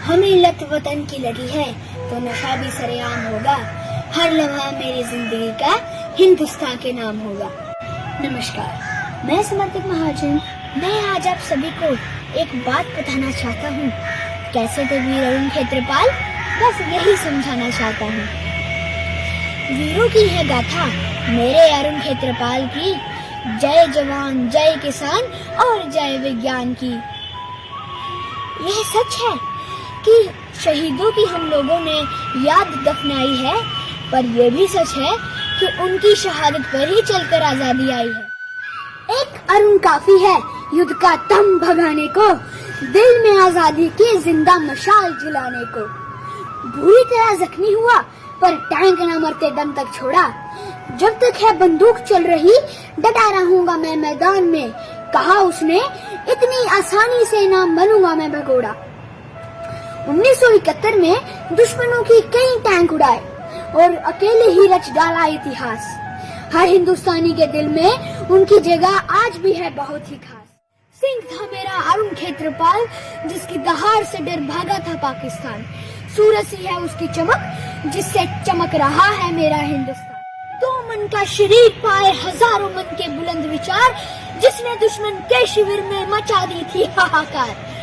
हमें लत वतन की लगी है तो नशा भी सरेआम होगा। हर लम्हा मेरी जिंदगी का हिंदुस्तान के नाम होगा। नमस्कार, मैं समर्थित महाजन। मैं आज आप सभी को एक बात बताना चाहता हूँ। कैसे थे वीर अरुण क्षेत्रपाल, बस यही समझाना चाहता हूँ। वीरों की है गाथा मेरे अरुण क्षेत्रपाल की, जय जवान जय किसान और जय विज्ञान की। यह सच है कि शहीदों की हम लोगों ने याद दफनाई है, पर यह भी सच है कि उनकी शहादत पर ही चलकर आजादी आई है। एक अरुण काफी है युद्ध का तम भगाने को, दिल में आजादी की जिंदा मशाल जलाने को। बुरी तरह जख्मी हुआ पर टैंक न मरते दम तक छोड़ा। जब तक है बंदूक चल रही डटा रहूंगा मैं मैदान में, कहा उसने, इतनी आसानी से ना बनूंगा मैं भगोड़ा। 1971 में दुश्मनों की कई टैंक उड़ाए और अकेले ही रच डाला इतिहास। हर हिंदुस्तानी के दिल में उनकी जगह आज भी है बहुत ही खास। सिंह था मेरा अरुण क्षेत्रपाल, जिसकी दहाड़ से डर भागा था पाकिस्तान। सूरज सी है उसकी चमक, जिससे चमक रहा है मेरा हिंदुस्तान। 2 मन का शरीर पाए हजारों मन के बुलंद विचार, जिसने दुश्मन के शिविर में मचा दी थी हाहाकार।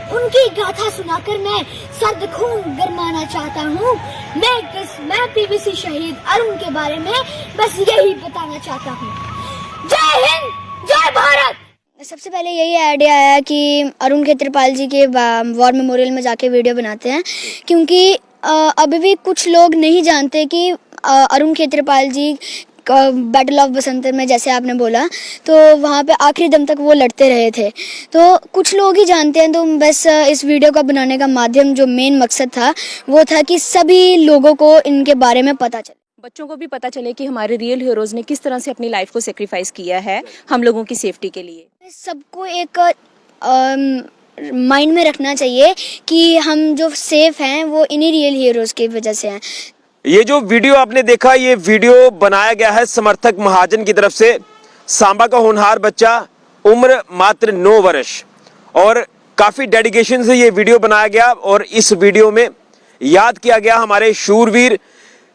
उनकी गाथा सुनाकर मैं सर्द खून गरमाना चाहता हूँ। मैं पीवीसी शहीद अरुण के बारे में बस यही बताना चाहता हूँ। जय हिंद, जय भारत। सबसे पहले यही आइडिया आया कि अरुण क्षेत्रपाल जी के वॉर मेमोरियल में जाके वीडियो बनाते हैं, क्योंकि अभी भी कुछ लोग नहीं जानते कि अरुण क्षेत्रपाल जी बैटल ऑफ बसंतर में, जैसे आपने बोला, तो वहाँ पे आखिरी दम तक वो लड़ते रहे थे। तो कुछ लोग ही जानते हैं, तो बस इस वीडियो का बनाने का माध्यम, जो मेन मकसद था, वो था कि सभी लोगों को इनके बारे में पता चले, बच्चों को भी पता चले कि हमारे रियल हीरोज ने किस तरह से अपनी लाइफ को सेक्रीफाइस किया है हम लोगों की सेफ्टी के लिए। सबको एक माइंड में रखना चाहिए कि हम जो सेफ हैं वो इन्हीं रियल हीरोज की वजह से हैं। ये जो वीडियो आपने देखा, ये वीडियो बनाया गया है समर्थक महाजन की तरफ से। सांबा का होनहार बच्चा, उम्र मात्र 9 वर्ष, और काफी डेडिकेशन से ये वीडियो बनाया गया। और इस वीडियो में याद किया गया हमारे शूरवीर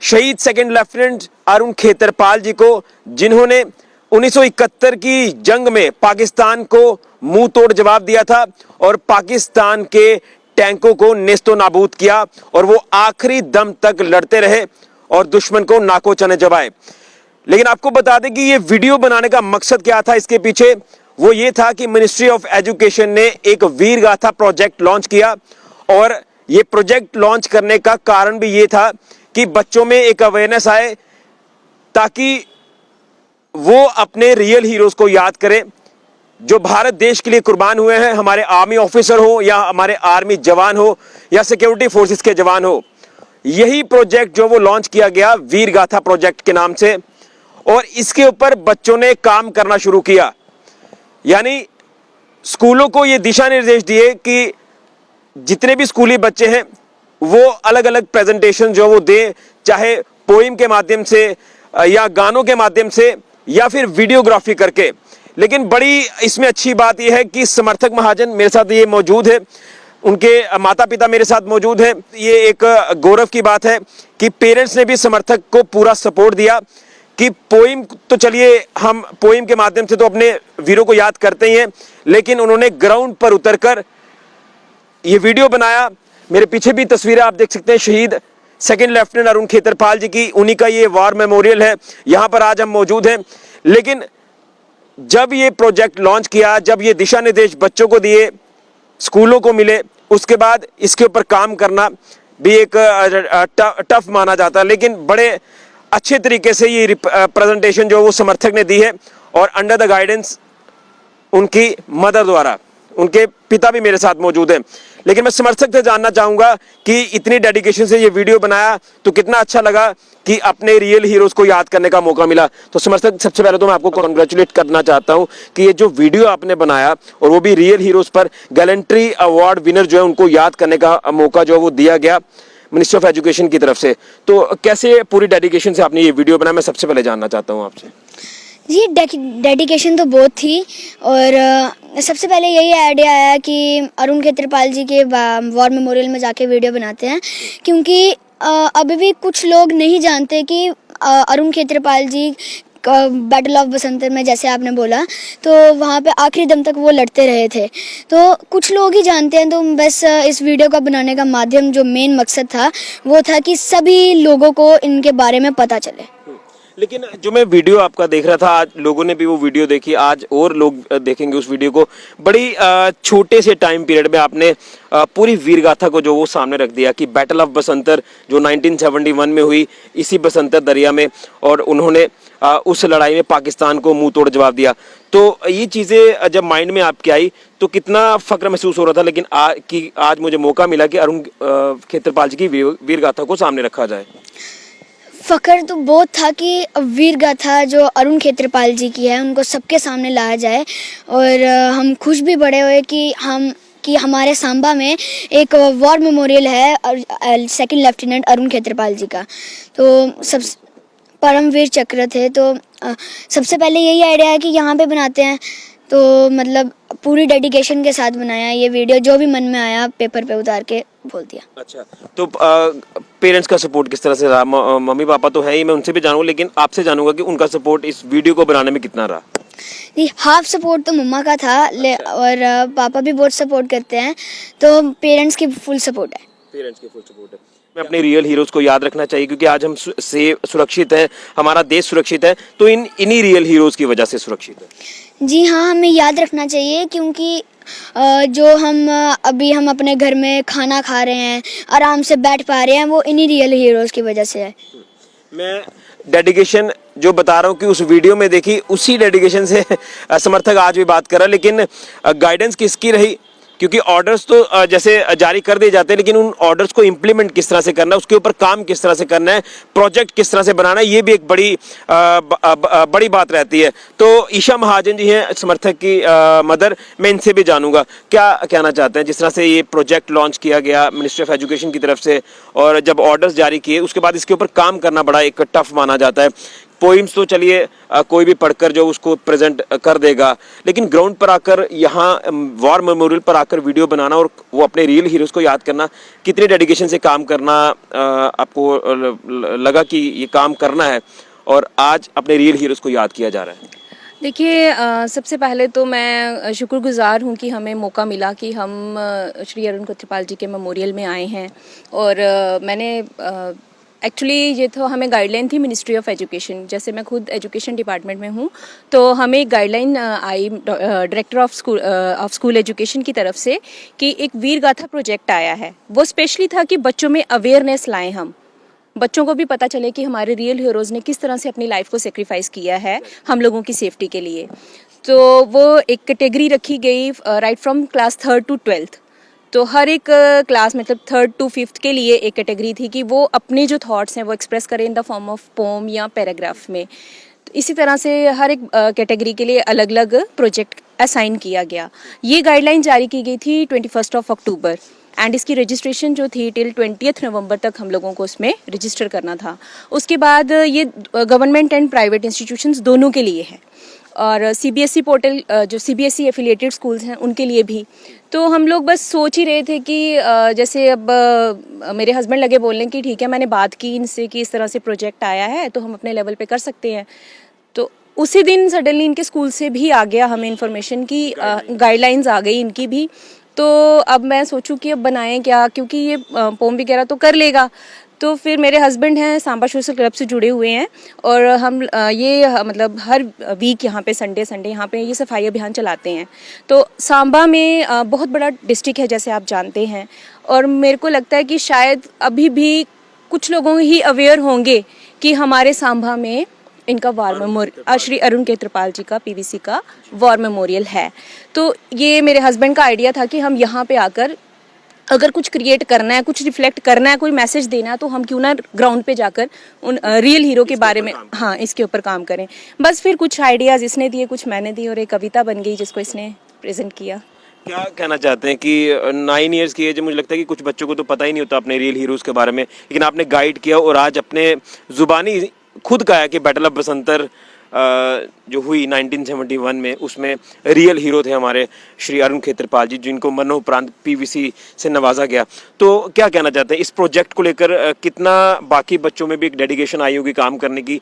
शहीद सेकंड लेफ्टिनेंट अरुण क्षेत्रपाल जी को, जिन्होंने 1971 की जंग में पाकिस्तान को मुंह तोड़ जवाब दिया था और पाकिस्तान के टैंकों को नेस्तो नाबूद किया, और वो आखिरी दम तक लड़ते रहे और दुश्मन को नाको चने जबाए। लेकिन आपको बता दें कि ये वीडियो बनाने का मकसद क्या था इसके पीछे, वो ये था कि मिनिस्ट्री ऑफ एजुकेशन ने एक वीर गाथा प्रोजेक्ट लॉन्च किया, और ये प्रोजेक्ट लॉन्च करने का कारण भी ये था कि बच्चों में एक अवेयरनेस आए, ताकि वो अपने रियल हीरोज को याद करें जो भारत देश के लिए कुर्बान हुए हैं। हमारे आर्मी ऑफिसर हो या हमारे आर्मी जवान हो या सिक्योरिटी फोर्सेस के जवान हो। यही प्रोजेक्ट जो वो लॉन्च किया गया वीर गाथा प्रोजेक्ट के नाम से, और इसके ऊपर बच्चों ने काम करना शुरू किया। यानी स्कूलों को ये दिशा निर्देश दिए कि जितने भी स्कूली बच्चे हैं वो अलग अलग प्रेजेंटेशन जो वो दें, चाहे पोइम के माध्यम से या गानों के माध्यम से या फिर वीडियोग्राफी करके। लेकिन बड़ी इसमें अच्छी बात यह है कि समर्थक महाजन मेरे साथ ये मौजूद है, उनके माता पिता मेरे साथ मौजूद हैं। ये एक गौरव की बात है कि पेरेंट्स ने भी समर्थक को पूरा सपोर्ट दिया कि पोइम तो चलिए, हम पोइम के माध्यम से तो अपने वीरों को याद करते ही हैं, लेकिन उन्होंने ग्राउंड पर उतरकर ये वीडियो बनाया। मेरे पीछे भी तस्वीरें आप देख सकते हैं शहीद सेकंड लेफ्टिनेंट अरुण क्षेत्रपाल जी की, उन्हीं का ये वॉर मेमोरियल है। यहाँ पर आज हम मौजूद हैं। लेकिन जब ये प्रोजेक्ट लॉन्च किया, जब ये दिशा निर्देश बच्चों को दिए, स्कूलों को मिले, उसके बाद इसके ऊपर काम करना भी एक टफ माना जाता है। लेकिन बड़े अच्छे तरीके से ये प्रेजेंटेशन जो वो समर्थक ने दी है, और अंडर द गाइडेंस उनकी मदर द्वारा, उनके पिता भी मेरे साथ मौजूद हैं। लेकिन मैं समर्थक से जानना चाहूंगा कि इतनी डेडिकेशन से ये वीडियो बनाया तो कितना अच्छा लगा कि अपने रियल हीरोज को याद करने का मौका मिला। तो समर्थक, सबसे पहले तो मैं आपको कॉन्ग्रेचुलेट करना चाहता हूं कि ये जो वीडियो आपने बनाया, और वो भी रियल हीरोज पर, गैलेंट्री अवार्ड विनर जो है उनको याद करने का मौका जो वो दिया गया मिनिस्ट्री ऑफ एजुकेशन की तरफ से। तो कैसे पूरी डेडिकेशन से आपने ये वीडियो बनाया, मैं सबसे पहले जानना चाहता हूँ आपसे। जी, डेडिकेशन तो बहुत थी, और सबसे पहले यही आइडिया आया कि अरुण खेत्रपाल जी के वॉर मेमोरियल में जाके वीडियो बनाते हैं, क्योंकि अभी भी कुछ लोग नहीं जानते कि अरुण खेत्रपाल जी बैटल ऑफ बसंतर में, जैसे आपने बोला, तो वहाँ पे आखिरी दम तक वो लड़ते रहे थे। तो कुछ लोग ही जानते हैं, तो बस इस वीडियो का बनाने का माध्यम, जो मेन मकसद था, वो था कि सभी लोगों को इनके बारे में पता चले। लेकिन जो मैं वीडियो आपका देख रहा था, आज लोगों ने भी वो वीडियो देखी, आज और लोग देखेंगे उस वीडियो को। बड़ी छोटे से टाइम पीरियड में आपने पूरी वीर गाथा को जो वो सामने रख दिया कि बैटल ऑफ बसंतर जो 1971 में हुई इसी बसंतर दरिया में, और उन्होंने उस लड़ाई में पाकिस्तान को मुंह तोड़ जवाब दिया। तो ये चीज़ें जब माइंड में आपके आई तो कितना फक्र महसूस हो रहा था, लेकिन आज मुझे मौका मिला कि अरुण खेत्रपाल जी की वीर गाथा को सामने रखा जाए। फ़ख्र तो बहुत था कि वीर गाथा जो अरुण खेत्रपाल जी की है उनको सबके सामने लाया जाए, और हम खुश भी बड़े हुए कि हमारे सांबा में एक वॉर मेमोरियल है सेकंड लेफ्टिनेंट अरुण खेत्रपाल जी का। तो सब परमवीर चक्र थे, तो सबसे पहले यही आइडिया है कि यहाँ पे बनाते हैं, तो मतलब पूरी डेडिकेशन के साथ बनाया ये वीडियो, जो भी मन में आया पेपर पे उतार के बोल दिया। अच्छा, तो पेरेंट्स का सपोर्ट किस तरह से रहा? मम्मी पापा तो है ही, मैं उनसे भी जानूंगा, लेकिन आपसे जानूंगा कि उनका सपोर्ट इस वीडियो को बनाने में कितना रहा? जी, हाफ सपोर्ट तो मम्मा का था, और पापा भी बहुत सपोर्ट करते हैं, तो पेरेंट्स की फुल सपोर्ट है। पेरेंट्स की फुल सपोर्ट है। मैं अपने रियल हीरोज को याद रखना चाहिए, क्योंकि आज हम सुरक्षित हैं, हमारा देश सुरक्षित है, तो इन्हीं रियल हीरोज की वजह से सुरक्षित है। जी हाँ, हमें याद रखना चाहिए, क्योंकि जो हम अपने घर में खाना खा रहे हैं, आराम से बैठ पा रहे हैं, वो इन्हीं रियल हीरोज की वजह से है। मैं डेडिकेशन जो बता रहा हूँ कि उस वीडियो में देखी, उसी डेडिकेशन से समर्थक आज भी बात कर रहा है, लेकिन गाइडेंस किसकी रही? क्योंकि ऑर्डर्स तो जैसे जारी कर दिए जाते हैं, लेकिन उन ऑर्डर्स को इंप्लीमेंट किस तरह से करना है, उसके ऊपर काम किस तरह से करना है, प्रोजेक्ट किस तरह से बनाना है, ये भी एक बड़ी बात रहती है। तो ईशा महाजन जी हैं समर्थक की मदर, मैं इनसे भी जानूंगा क्या कहना चाहते हैं। जिस तरह से ये प्रोजेक्ट लॉन्च किया गया मिनिस्ट्री ऑफ एजुकेशन की तरफ से, और जब ऑर्डर्स जारी किए उसके बाद इसके ऊपर काम करना बड़ा एक टफ माना जाता है। पोइम्स तो चलिए कोई भी पढ़कर जो उसको प्रेजेंट कर देगा, लेकिन ग्राउंड पर आकर यहाँ वॉर मेमोरियल पर आकर वीडियो बनाना और वो अपने रियल हीरोज को याद करना, कितने डेडिकेशन से काम करना आपको लगा कि ये काम करना है और आज अपने रियल हीरोज को याद किया जा रहा है? देखिए, सबसे पहले तो मैं शुक्रगुज़ार हूँ कि हमें मौका मिला कि हम श्री अरुण खेत्रपाल जी के मेमोरियल में आए हैं। और मैंने एक्चुअली ये तो हमें गाइडलाइन थी मिनिस्ट्री ऑफ एजुकेशन, जैसे मैं खुद एजुकेशन डिपार्टमेंट में हूँ, तो हमें एक guideline I director of school education की तरफ से कि एक वीर गाथा प्रोजेक्ट आया है। वो स्पेशली था कि बच्चों में अवेयरनेस लाएं, हम बच्चों को भी पता चले कि हमारे रियल हीरोज़ ने किस तरह से अपनी लाइफ को सेक्रीफाइस किया है हम लोगों की सेफ्टी के लिए। तो वो एक कैटेगरी रखी गई right from class 3rd to 12th। तो हर एक क्लास मतलब 3rd to 5th के लिए एक कैटेगरी थी कि वो अपने जो थॉट्स हैं वो एक्सप्रेस करें in the form of poem या पैराग्राफ में। तो इसी तरह से हर एक कैटेगरी के लिए अलग अलग प्रोजेक्ट असाइन किया गया। ये गाइडलाइन जारी की गई थी 21 अक्टूबर, एंड इसकी रजिस्ट्रेशन जो थी टिल 20 नवंबर तक हम लोगों को उसमें रजिस्टर करना था। उसके बाद ये गवर्नमेंट एंड प्राइवेट इंस्टीट्यूशंस दोनों के लिए है, और CBSE पोर्टल जो CBSE एफिलिएटेड स्कूल्स हैं उनके लिए भी। तो हम लोग बस सोच ही रहे थे कि जैसे अब मेरे हस्बैंड लगे बोलने कि ठीक है, मैंने बात की इनसे कि इस तरह से प्रोजेक्ट आया है तो हम अपने लेवल पे कर सकते हैं। तो उसी दिन सडनली इनके स्कूल से भी आ गया हमें इन्फॉर्मेशन की गाइडलाइंस आ गई इनकी भी। तो अब मैं सोचूं कि अब बनाएं क्या, क्योंकि ये पोम वगैरह तो कर लेगा। तो फिर मेरे हस्बैंड हैं सांबा सोशल क्लब से जुड़े हुए हैं, और हम मतलब हर वीक यहाँ पे संडे यहाँ पे ये सफाई अभियान चलाते हैं। तो सांबा में बहुत बड़ा डिस्ट्रिक्ट है जैसे आप जानते हैं, और मेरे को लगता है कि शायद अभी भी कुछ लोगों ही अवेयर होंगे कि हमारे सांबा में इनका वॉर मेमोरियल श्री अरुण खेत्रपाल जी का PVC का वॉर मेमोरियल है। तो ये मेरे हस्बैंड का आइडिया था कि हम यहाँ पे आकर अगर कुछ क्रिएट करना है, कुछ रिफ्लेक्ट करना है, कोई मैसेज देना है, तो हम क्यों ना ग्राउंड पे जाकर उन रियल हीरो के बारे में इसके ऊपर काम करें। बस फिर कुछ आइडियाज़ इसने दिए, कुछ मैंने दिए, और एक कविता बन गई जिसको इसने प्रेजेंट किया। क्या कहना चाहते हैं कि 9 ईयर्स की एज है, मुझे लगता है कि कुछ बच्चों को तो पता ही नहीं होता अपने रियल हीरोज़ के बारे में, लेकिन आपने गाइड किया और आज अपने ज़ुबानी खुद कहा है कि बैटल ऑफ बसंतर जो हुई 1971 में, उसमें रियल हीरो थे हमारे श्री अरुण खेत्रपाल जी, जिनको मरणोपरांत पीवीसी से नवाजा गया। तो क्या कहना चाहते हैं इस प्रोजेक्ट को लेकर? कितना बाकी बच्चों में भी एक डेडिकेशन आई होगी काम करने की,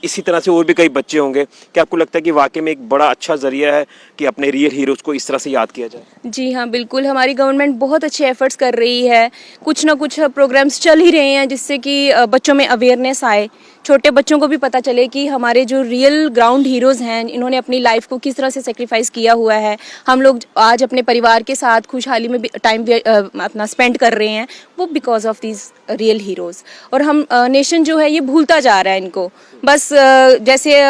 इसी तरह से और भी कई बच्चे होंगे। क्या आपको लगता है कि वाकई में एक बड़ा अच्छा जरिया है कि अपने रियल हीरोज़ को इस तरह से याद किया जाए? जी हाँ, बिल्कुल। हमारी गवर्नमेंट बहुत अच्छे एफर्ट्स कर रही है, कुछ ना कुछ प्रोग्राम्स चल ही रहे हैं जिससे कि बच्चों में अवेयरनेस आए, छोटे बच्चों को भी पता चले कि हमारे जो रियल ग्राउंड हीरोज़ हैं, इन्होंने अपनी लाइफ को किस तरह से सेक्रीफाइस किया हुआ है। हम लोग आज अपने परिवार के साथ खुशहाली में टाइम अपना स्पेंड कर रहे हैं, वो because of these real heroes. और हम नेशन जो है ये भूलता जा रहा है इनको, बस जैसे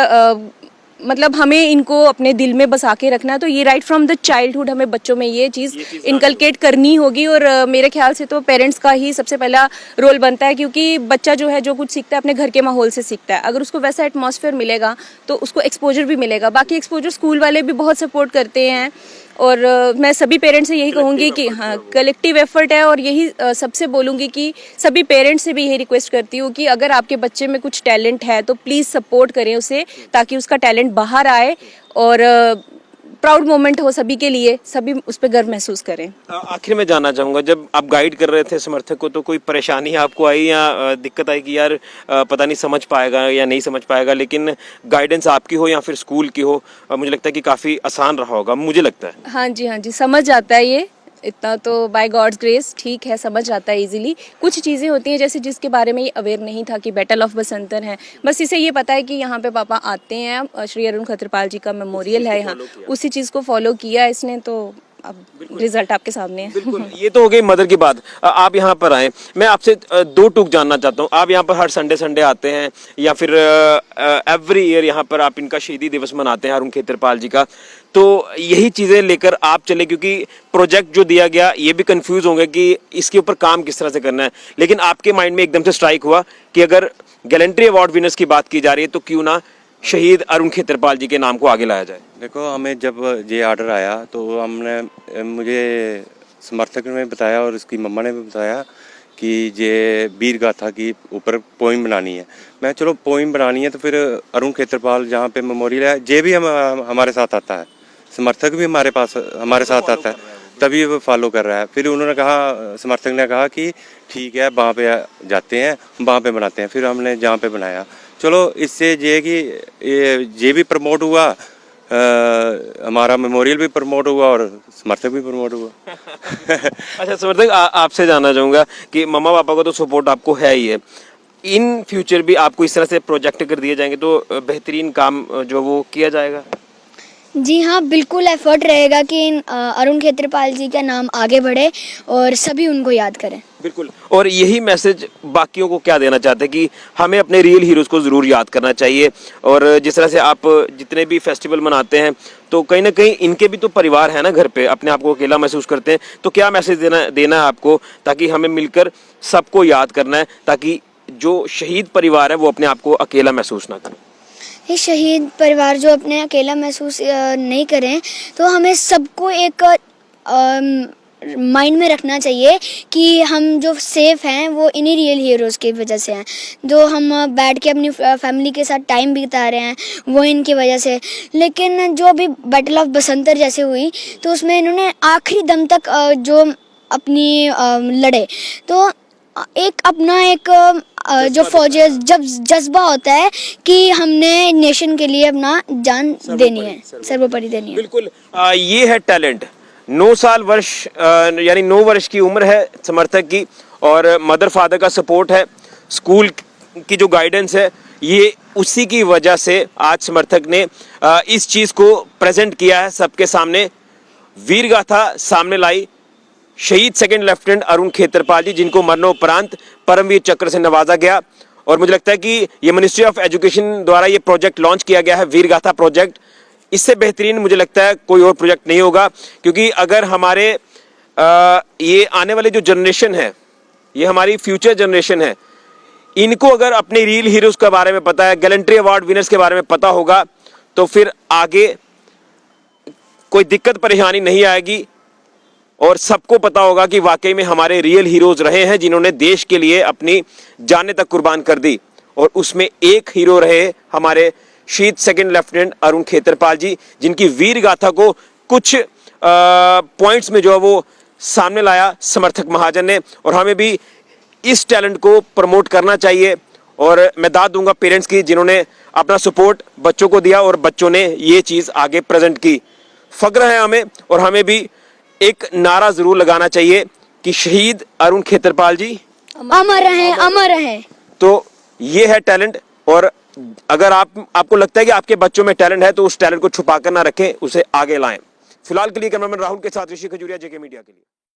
मतलब हमें इनको अपने दिल में बसा के रखना है। तो ये राइट फ्रॉम द चाइल्डहुड हमें बच्चों में ये चीज़ इनकलकेट करनी होगी। और मेरे ख्याल से तो पेरेंट्स का ही सबसे पहला रोल बनता है, क्योंकि बच्चा जो है जो कुछ सीखता है अपने घर के माहौल से सीखता है। अगर उसको वैसा एटमॉस्फेयर मिलेगा तो उसको एक्सपोजर भी मिलेगा। बाकी एक्सपोजर स्कूल वाले भी बहुत सपोर्ट करते हैं, और मैं सभी पेरेंट्स से यही कहूँगी कि हाँ, कलेक्टिव एफर्ट है। और यही सबसे बोलूँगी कि सभी पेरेंट्स से भी यही रिक्वेस्ट करती हूँ कि अगर आपके बच्चे में कुछ टैलेंट है तो प्लीज़ सपोर्ट करें उसे, ताकि उसका टैलेंट बाहर आए और प्राउड मोमेंट हो सभी के लिए, सभी उस पर गर्व महसूस करें। आखिर में जानना चाहूँगा, जब आप गाइड कर रहे थे समर्थक को तो कोई परेशानी आपको आई या दिक्कत आई कि यार पता नहीं समझ पाएगा या नहीं समझ पाएगा, लेकिन गाइडेंस आपकी हो या फिर स्कूल की हो, मुझे लगता है कि काफ़ी आसान रहा होगा, मुझे लगता है। हाँ जी, समझ आता है ये, इतना तो बाय गॉड्स ग्रेस ठीक है, समझ आता है इजीली। कुछ चीज़ें होती हैं जैसे जिसके बारे में ये अवेयर नहीं था कि बैटल ऑफ बसंतर है, बस इसे ये पता है कि यहाँ पे पापा आते हैं, श्री अरुण खेत्रपाल जी का मेमोरियल है यहाँ, उसी चीज़ को फॉलो किया इसने, तो अब रिजल्ट आपके सामने है। बिल्कुल, ये तो हो गई मदर की बात। आप यहाँ पर आए, मैं आपसे दो टूक जानना चाहता हूँ। आप यहाँ पर हर संडे आते हैं या फिर एवरी ईयर यहाँ पर आप इनका शहीदी दिवस मनाते हैं अरुण खेत्रपाल जी का, तो यही चीज़ें लेकर आप चले, क्योंकि प्रोजेक्ट जो दिया गया ये भी कंफ्यूज होंगे कि इसके ऊपर काम किस तरह से करना है, लेकिन आपके माइंड में एकदम से स्ट्राइक हुआ कि अगर गैलेंट्री अवार्ड विनर्स की बात की जा रही है तो क्यों ना शहीद अरुण खेत्रपाल जी के नाम को आगे लाया जाए। देखो, हमें जब ये ऑर्डर आया तो हमने, मुझे समर्थक ने बताया और उसकी मम्मा ने भी बताया कि ये वीर गाथा की ऊपर पोइम बनानी है। मैं चलो पोइम बनानी है तो फिर अरुण खेत्रपाल जहाँ पे मेमोरियल है ये भी हमारे साथ आता है, समर्थक भी हमारे साथ आता है, तभी वो फॉलो कर रहा है। फिर उन्होंने कहा, समर्थक ने कहा कि ठीक है वहाँ पे जाते हैं, वहाँ पे बनाते हैं। फिर हमने जहाँ पे बनाया, चलो इससे ये कि ये भी प्रमोट हुआ, हमारा मेमोरियल भी प्रमोट हुआ और समर्थक भी प्रमोट हुआ। अच्छा समर्थक, आपसे जानना चाहूँगा कि मम्मा पापा को तो सपोर्ट आपको है ही है, इन फ्यूचर भी आपको इस तरह से प्रोजेक्ट कर दिए जाएंगे तो बेहतरीन काम जो वो किया जाएगा? जी हाँ, बिल्कुल एफर्ट रहेगा कि अरुण खेत्रपाल जी का नाम आगे बढ़े और सभी उनको याद करें। बिल्कुल, और यही मैसेज बाकियों को क्या देना चाहते हैं कि हमें अपने रियल हीरोज़ को ज़रूर याद करना चाहिए। और जिस तरह से आप जितने भी फेस्टिवल मनाते हैं तो कहीं ना कहीं इनके भी तो परिवार है ना घर पे, अपने आप को अकेला महसूस करते हैं, तो क्या मैसेज देना है आपको, ताकि हमें मिलकर सबको याद करना है, ताकि जो शहीद परिवार है वो अपने आप को अकेला महसूस ना करें। ये शहीद परिवार जो अपने अकेला महसूस नहीं करें, तो हमें सबको एक माइंड में रखना चाहिए कि हम जो सेफ हैं वो इन्हीं रियल हीरोज़ की वजह से हैं। जो हम बैठ के अपनी फैमिली के साथ टाइम बिता रहे हैं वो इनकी वजह से। लेकिन जो अभी बैटल ऑफ बसंतर जैसे हुई तो उसमें इन्होंने आखिरी दम तक जो अपनी लड़े, तो एक अपना एक जो फौजी जब जज्बा होता है कि हमने नेशन के लिए अपना जान देनी है, सर्वोपरि देनी है। बिल्कुल, ये है टैलेंट। 9 वर्ष की उम्र है समर्थक की, और मदर फादर का सपोर्ट है, स्कूल की जो गाइडेंस है, ये उसी की वजह से आज समर्थक ने इस चीज़ को प्रेजेंट किया है सबके सामने, वीर गाथा सामने लाई। शहीद सेकंड लेफ्टिनेंट अरुण खेत्रपाल जी, जिनको मरणोपरांत परमवीर चक्र से नवाजा गया। और मुझे लगता है कि ये मिनिस्ट्री ऑफ एजुकेशन द्वारा ये प्रोजेक्ट लॉन्च किया गया है, वीर गाथा प्रोजेक्ट। इससे बेहतरीन मुझे लगता है कोई और प्रोजेक्ट नहीं होगा, क्योंकि अगर हमारे ये आने वाली जो जनरेशन है, ये हमारी फ्यूचर जनरेशन है, इनको अगर अपने रियल हीरोज़ के बारे में पता है, गैलेंट्री अवार्ड विनर्स के बारे में पता होगा, तो फिर आगे कोई दिक्कत परेशानी नहीं आएगी और सबको पता होगा कि वाकई में हमारे रियल हीरोज़ रहे हैं जिन्होंने देश के लिए अपनी जानें तक कुर्बान कर दी। और उसमें एक हीरो रहे हमारे शहीद सेकंड लेफ्टिनेंट अरुण खेतरपाल जी, जिनकी वीर गाथा को कुछ पॉइंट्स में जो है वो सामने लाया समर्थक महाजन ने। और हमें भी इस टैलेंट को प्रमोट करना चाहिए और मैं दाद दूंगा पेरेंट्स की, जिन्होंने अपना सपोर्ट बच्चों को दिया और बच्चों ने ये चीज़ आगे प्रेजेंट की। फख्र है हमें, और हमें भी एक नारा ज़रूर लगाना चाहिए कि शहीद अरुण खेतरपाल जी अमर रहें, अमर रहें। तो ये है टैलेंट। और अगर आपको लगता है कि आपके बच्चों में टैलेंट है तो उस टैलेंट को छुपा कर ना रखें, उसे आगे लाएं। फिलहाल के लिए कैमरामैन राहुल के साथ ऋषि खजूरिया, जेके मीडिया के लिए।